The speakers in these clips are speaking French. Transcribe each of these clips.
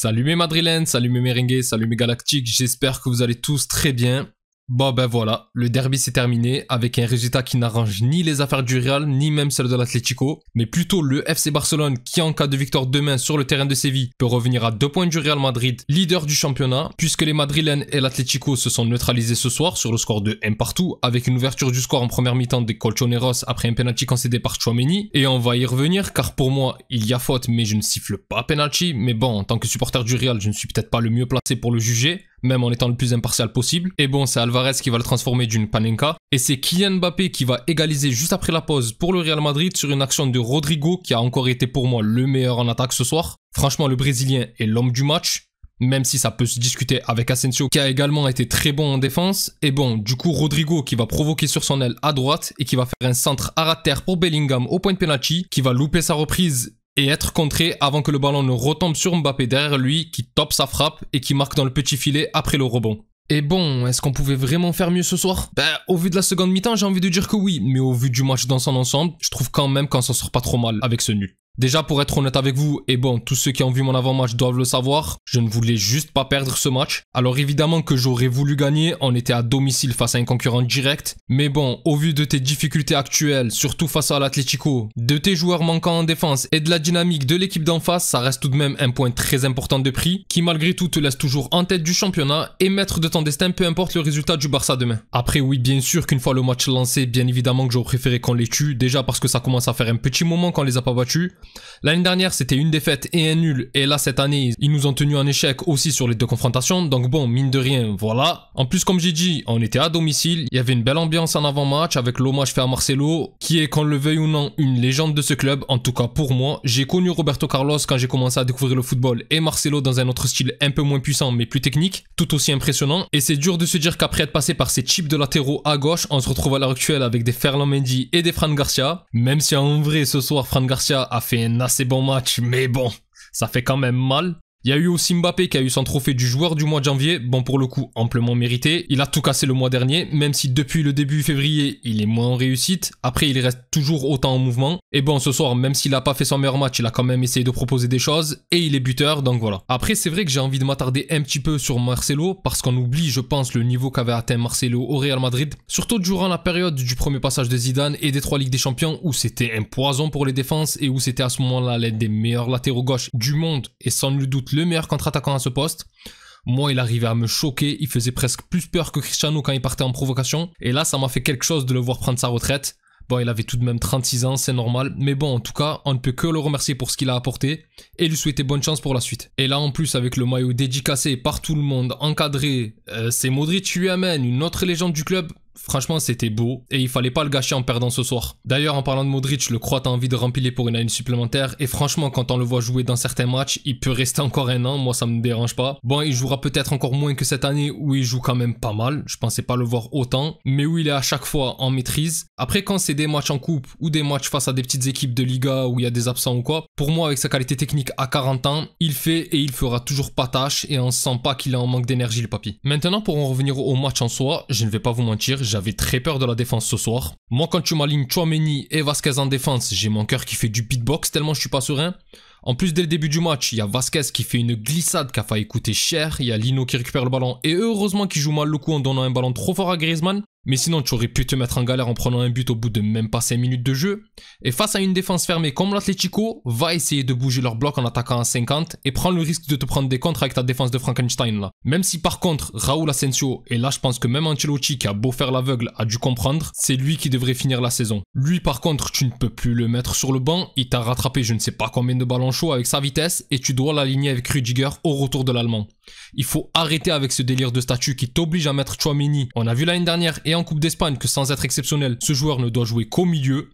Salut mes madrilènes, salut mes merengues, salut mes galactiques, j'espère que vous allez tous très bien. Bon ben voilà, le derby s'est terminé avec un résultat qui n'arrange ni les affaires du Real, ni même celles de l'Atlético, mais plutôt le FC Barcelone qui en cas de victoire demain sur le terrain de Séville peut revenir à 2 points du Real Madrid, leader du championnat, puisque les madrilènes et l'Atlético se sont neutralisés ce soir sur le score de 1 partout, avec une ouverture du score en première mi-temps des Colchoneros après un penalty concédé par Tchouaméni, et on va y revenir car pour moi il y a faute mais je ne siffle pas penalty, mais bon en tant que supporter du Real je ne suis peut-être pas le mieux placé pour le juger, même en étant le plus impartial possible. Et bon, c'est Alvarez qui va le transformer d'une panenka. Et c'est Kylian Mbappé qui va égaliser juste après la pause pour le Real Madrid sur une action de Rodrigo qui a encore été pour moi le meilleur en attaque ce soir. Franchement, le Brésilien est l'homme du match, même si ça peut se discuter avec Asensio qui a également été très bon en défense. Et bon, du coup, Rodrigo qui va provoquer sur son aile à droite et qui va faire un centre à ras de terre pour Bellingham au point de penalty, qui va louper sa reprise et être contré avant que le ballon ne retombe sur Mbappé derrière lui, qui top sa frappe et qui marque dans le petit filet après le rebond. Et bon, est-ce qu'on pouvait vraiment faire mieux ce soir? Au vu de la seconde mi-temps, j'ai envie de dire que oui, mais au vu du match dans son ensemble, je trouve quand même qu'on s'en sort pas trop mal avec ce nul. Déjà pour être honnête avec vous, et bon, tous ceux qui ont vu mon avant-match doivent le savoir, je ne voulais juste pas perdre ce match. Alors évidemment que j'aurais voulu gagner, on était à domicile face à un concurrent direct. Mais bon, au vu de tes difficultés actuelles, surtout face à l'Atlético, de tes joueurs manquants en défense et de la dynamique de l'équipe d'en face, ça reste tout de même un point très important de prix, qui malgré tout te laisse toujours en tête du championnat et maître de ton destin peu importe le résultat du Barça demain. Après oui, bien sûr qu'une fois le match lancé, bien évidemment que j'aurais préféré qu'on les tue, déjà parce que ça commence à faire un petit moment qu'on les a pas battus. L'année dernière, c'était une défaite et un nul, et là, cette année, ils nous ont tenus en échec aussi sur les 2 confrontations, donc bon, mine de rien, voilà. En plus, comme j'ai dit, on était à domicile, il y avait une belle ambiance en avant-match avec l'hommage fait à Marcelo, qui est, qu'on le veuille ou non, une légende de ce club, en tout cas pour moi. J'ai connu Roberto Carlos quand j'ai commencé à découvrir le football, et Marcelo dans un autre style un peu moins puissant, mais plus technique, tout aussi impressionnant, et c'est dur de se dire qu'après être passé par ces types de latéraux à gauche, on se retrouve à l'heure actuelle avec des Ferland Mendy et des Fran Garcia, même si en vrai, ce soir, Fran Garcia a fait un assez bon match, mais bon, ça fait quand même mal. Il y a eu aussi Mbappé qui a eu son trophée du joueur du mois de janvier, bon pour le coup amplement mérité. Il a tout cassé le mois dernier, même si depuis le début février il est moins en réussite. Après il reste toujours autant en mouvement. Et bon ce soir, même s'il a pas fait son meilleur match, il a quand même essayé de proposer des choses et il est buteur, donc voilà. Après c'est vrai que j'ai envie de m'attarder un petit peu sur Marcelo, parce qu'on oublie je pense le niveau qu'avait atteint Marcelo au Real Madrid, surtout durant la période du premier passage de Zidane et des 3 Ligues des Champions où c'était un poison pour les défenses et où c'était à ce moment-là l'un des meilleurs latéraux gauche du monde et sans nul doute le meilleur contre-attaquant à ce poste. Moi, il arrivait à me choquer, il faisait presque plus peur que Cristiano quand il partait en provocation. Et là, ça m'a fait quelque chose de le voir prendre sa retraite. Bon, il avait tout de même 36 ans, c'est normal. Mais bon, en tout cas, on ne peut que le remercier pour ce qu'il a apporté et lui souhaiter bonne chance pour la suite. Et là, en plus, avec le maillot dédicacé par tout le monde, encadré, c'est Modric lui amène une autre légende du club. Franchement, c'était beau et il fallait pas le gâcher en perdant ce soir. D'ailleurs, en parlant de Modric, le Croate a envie de rempiler pour une année supplémentaire et franchement, quand on le voit jouer dans certains matchs, il peut rester encore un an, moi ça me dérange pas. Bon, il jouera peut-être encore moins que cette année où il joue quand même pas mal, je pensais pas le voir autant, mais où il est à chaque fois en maîtrise. Après, quand c'est des matchs en coupe ou des matchs face à des petites équipes de Liga où il y a des absents ou quoi, pour moi, avec sa qualité technique à 40 ans, il fait et il fera toujours pas tâche et on sent pas qu'il est en manque d'énergie le papy. Maintenant, pour en revenir au match en soi, je ne vais pas vous mentir, j'avais très peur de la défense ce soir. Moi, quand tu m'alignes Tchouaméni et Vasquez en défense, j'ai mon cœur qui fait du beatbox tellement je suis pas serein. En plus, dès le début du match, il y a Vasquez qui fait une glissade qui a failli coûter cher. Il y a Lino qui récupère le ballon et heureusement qu'il joue mal le coup en donnant un ballon trop fort à Griezmann. Mais sinon, tu aurais pu te mettre en galère en prenant un but au bout de même pas 5 minutes de jeu. Et face à une défense fermée comme l'Atlético, va essayer de bouger leur bloc en attaquant à 50 et prends le risque de te prendre des contres avec ta défense de Frankenstein là. Même si par contre, Raúl Asensio, et là je pense que même Ancelotti qui a beau faire l'aveugle a dû comprendre, c'est lui qui devrait finir la saison. Lui par contre, tu ne peux plus le mettre sur le banc, il t'a rattrapé je ne sais pas combien de ballons chauds avec sa vitesse et tu dois l'aligner avec Rüdiger au retour de l'Allemand. Il faut arrêter avec ce délire de statut qui t'oblige à mettre Tchouaméni. On a vu l'année dernière et en Coupe d'Espagne que sans être exceptionnel, ce joueur ne doit jouer qu'au milieu.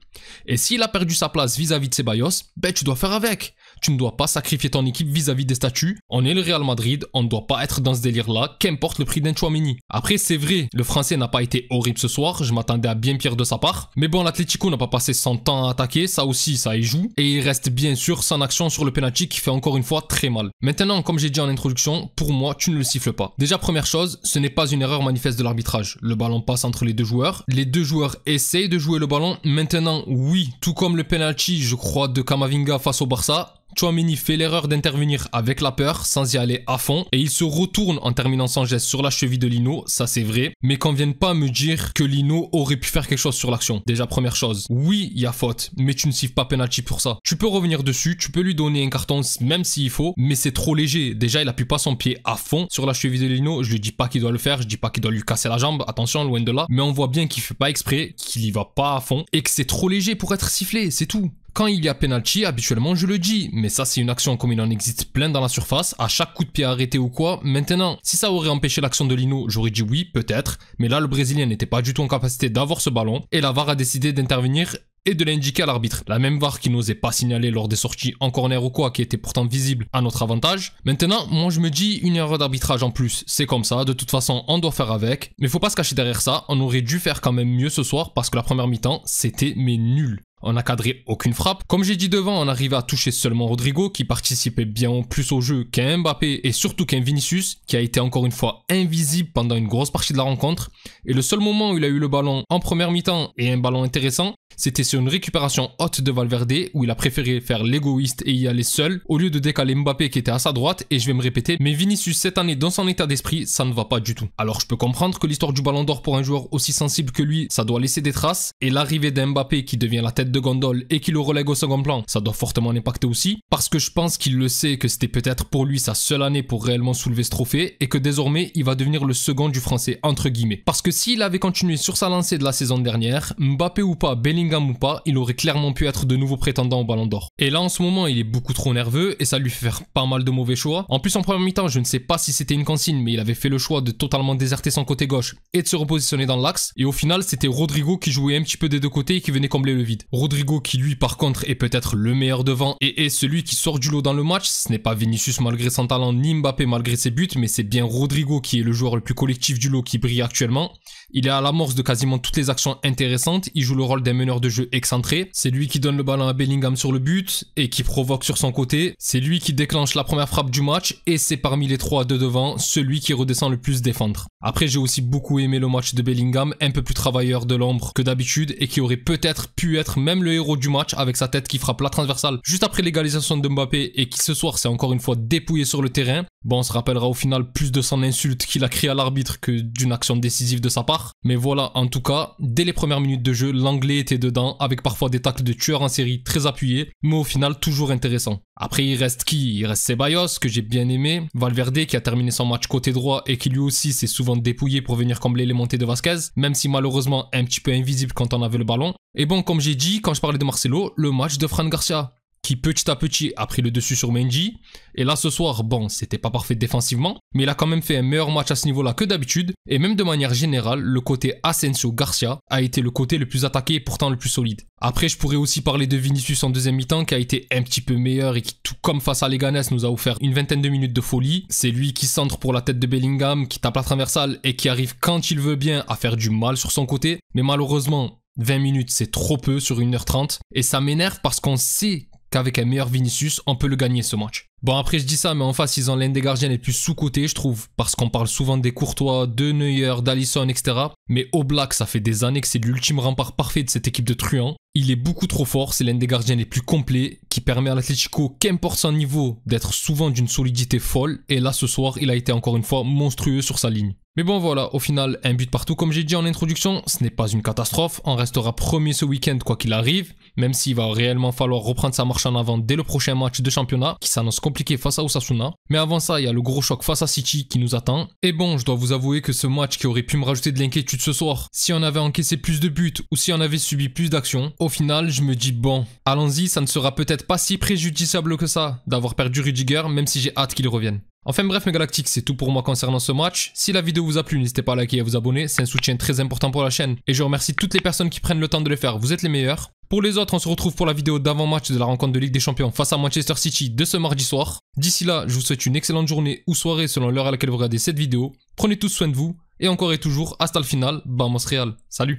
Et s'il a perdu sa place vis-à-vis de Ceballos, ben tu dois faire avec. Tu ne dois pas sacrifier ton équipe vis-à-vis des statuts. On est le Real Madrid, on ne doit pas être dans ce délire-là, qu'importe le prix d'un Tchouaméni. Après, c'est vrai, le français n'a pas été horrible ce soir, je m'attendais à bien pire de sa part. Mais bon, l'Atlético n'a pas passé son temps à attaquer, ça aussi, ça y joue. Et il reste bien sûr sans action sur le penalty qui fait encore une fois très mal. Maintenant, comme j'ai dit en introduction, pour moi, tu ne le siffles pas. Déjà, première chose, ce n'est pas une erreur manifeste de l'arbitrage. Le ballon passe entre les deux joueurs. Les deux joueurs essayent de jouer le ballon. Maintenant, oui, tout comme le penalty, je crois, de Camavinga face au Barça, Tchouaméni fait l'erreur d'intervenir avec la peur, sans y aller à fond, et il se retourne en terminant son geste sur la cheville de Lino, ça c'est vrai, mais qu'on vienne pas me dire que Lino aurait pu faire quelque chose sur l'action. Déjà première chose, oui il y a faute, mais tu ne siffles pas penalty pour ça. Tu peux revenir dessus, tu peux lui donner un carton même s'il faut, mais c'est trop léger. Déjà il appuie pas son pied à fond sur la cheville de Lino, je lui dis pas qu'il doit le faire, je dis pas qu'il doit lui casser la jambe, attention loin de là, mais on voit bien qu'il fait pas exprès, qu'il y va pas à fond, et que c'est trop léger pour être sifflé, c'est tout. Quand il y a penalty, habituellement je le dis, mais ça c'est une action comme il en existe plein dans la surface, à chaque coup de pied arrêté ou quoi. Maintenant, si ça aurait empêché l'action de Lino, j'aurais dit oui, peut-être, mais là le Brésilien n'était pas du tout en capacité d'avoir ce ballon, et la VAR a décidé d'intervenir et de l'indiquer à l'arbitre. La même VAR qui n'osait pas signaler lors des sorties en corner ou quoi, qui était pourtant visible à notre avantage. Maintenant, moi je me dis une erreur d'arbitrage en plus, c'est comme ça, de toute façon on doit faire avec, mais faut pas se cacher derrière ça, on aurait dû faire quand même mieux ce soir parce que la première mi-temps c'était mais nul. On n'a cadré aucune frappe. Comme j'ai dit devant, on arrivait à toucher seulement Rodrigo qui participait bien plus au jeu qu'un Mbappé et surtout qu'un Vinicius qui a été encore une fois invisible pendant une grosse partie de la rencontre. Et le seul moment où il a eu le ballon en première mi-temps et un ballon intéressant, c'était sur une récupération haute de Valverde où il a préféré faire l'égoïste et y aller seul au lieu de décaler Mbappé qui était à sa droite. Et je vais me répéter, mais Vinicius cette année dans son état d'esprit, ça ne va pas du tout. Alors je peux comprendre que l'histoire du ballon d'or pour un joueur aussi sensible que lui, ça doit laisser des traces. Et l'arrivée d'un Mbappé qui devient la tête de gondole et qui le relègue au second plan, ça doit fortement l'impacter aussi. Parce que je pense qu'il le sait que c'était peut-être pour lui sa seule année pour réellement soulever ce trophée et que désormais il va devenir le second du français entre guillemets. Parce que s'il avait continué sur sa lancée de la saison dernière, Mbappé ou pas, Bellingham ou pas, il aurait clairement pu être de nouveau prétendant au ballon d'or. Et là en ce moment il est beaucoup trop nerveux et ça lui fait faire pas mal de mauvais choix. En plus en première mi-temps je ne sais pas si c'était une consigne mais il avait fait le choix de totalement déserter son côté gauche et de se repositionner dans l'axe. Et au final c'était Rodrigo qui jouait un petit peu des deux côtés et qui venait combler le vide. Rodrigo qui lui par contre est peut-être le meilleur devant et est celui qui sort du lot dans le match. Ce n'est pas Vinicius malgré son talent ni Mbappé malgré ses buts, mais c'est bien Rodrigo qui est le joueur le plus collectif du lot qui brille actuellement. Il est à l'amorce de quasiment toutes les actions intéressantes, il joue le rôle d'un meneur de jeu excentré, c'est lui qui donne le ballon à Bellingham sur le but et qui provoque sur son côté, c'est lui qui déclenche la première frappe du match et c'est parmi les trois de devant celui qui redescend le plus défendre. Après j'ai aussi beaucoup aimé le match de Bellingham, un peu plus travailleur de l'ombre que d'habitude et qui aurait peut-être pu être même le héros du match avec sa tête qui frappe la transversale juste après l'égalisation de Mbappé et qui ce soir s'est encore une fois dépouillé sur le terrain. Bon on se rappellera au final plus de son insulte qu'il a crié à l'arbitre que d'une action décisive de sa part. Mais voilà, en tout cas, dès les premières minutes de jeu, l'anglais était dedans, avec parfois des tacles de tueurs en série très appuyés, mais au final toujours intéressant. Après il reste qui? Il reste Ceballos, que j'ai bien aimé, Valverde qui a terminé son match côté droit et qui lui aussi s'est souvent dépouillé pour venir combler les montées de Vasquez, même si malheureusement un petit peu invisible quand on avait le ballon. Et bon, comme j'ai dit, quand je parlais de Marcelo, le match de Fran Garcia, qui petit à petit a pris le dessus sur Mendy. Et là ce soir, bon, c'était pas parfait défensivement, mais il a quand même fait un meilleur match à ce niveau-là que d'habitude. Et même de manière générale, le côté Asensio-Garcia a été le côté le plus attaqué et pourtant le plus solide. Après, je pourrais aussi parler de Vinicius en deuxième mi-temps qui a été un petit peu meilleur et qui, tout comme face à Leganés, nous a offert une vingtaine de minutes de folie. C'est lui qui centre pour la tête de Bellingham, qui tape la transversale et qui arrive quand il veut bien à faire du mal sur son côté. Mais malheureusement, 20 minutes c'est trop peu sur 1h30 et ça m'énerve parce qu'on sait qu'avec un meilleur Vinicius, on peut le gagner ce match. Bon après je dis ça, mais en face ils ont l'un des gardiens les plus sous-cotés je trouve, parce qu'on parle souvent des Courtois, de Neuer, d'Alisson, etc. Mais Oblak ça fait des années que c'est l'ultime rempart parfait de cette équipe de truands. Il est beaucoup trop fort, c'est l'un des gardiens les plus complets, qui permet à l'Atlético, qu'importe son niveau, d'être souvent d'une solidité folle, et là ce soir il a été encore une fois monstrueux sur sa ligne. Mais bon voilà, au final, un but partout comme j'ai dit en introduction, ce n'est pas une catastrophe, on restera premier ce week-end quoi qu'il arrive, même s'il va réellement falloir reprendre sa marche en avant dès le prochain match de championnat, qui s'annonce compliqué face à Osasuna. Mais avant ça, il y a le gros choc face à City qui nous attend. Et bon, je dois vous avouer que ce match qui aurait pu me rajouter de l'inquiétude ce soir, si on avait encaissé plus de buts ou si on avait subi plus d'actions, au final, je me dis bon, allons-y, ça ne sera peut-être pas si préjudiciable que ça d'avoir perdu Rudiger, même si j'ai hâte qu'il revienne. Enfin bref mes galactiques, c'est tout pour moi concernant ce match. Si la vidéo vous a plu, n'hésitez pas à liker et à vous abonner, c'est un soutien très important pour la chaîne. Et je remercie toutes les personnes qui prennent le temps de le faire, vous êtes les meilleurs. Pour les autres, on se retrouve pour la vidéo d'avant-match de la rencontre de Ligue des Champions face à Manchester City de ce mardi soir. D'ici là, je vous souhaite une excellente journée ou soirée selon l'heure à laquelle vous regardez cette vidéo. Prenez tous soin de vous, et encore et toujours, hasta le final, vamos Real, salut.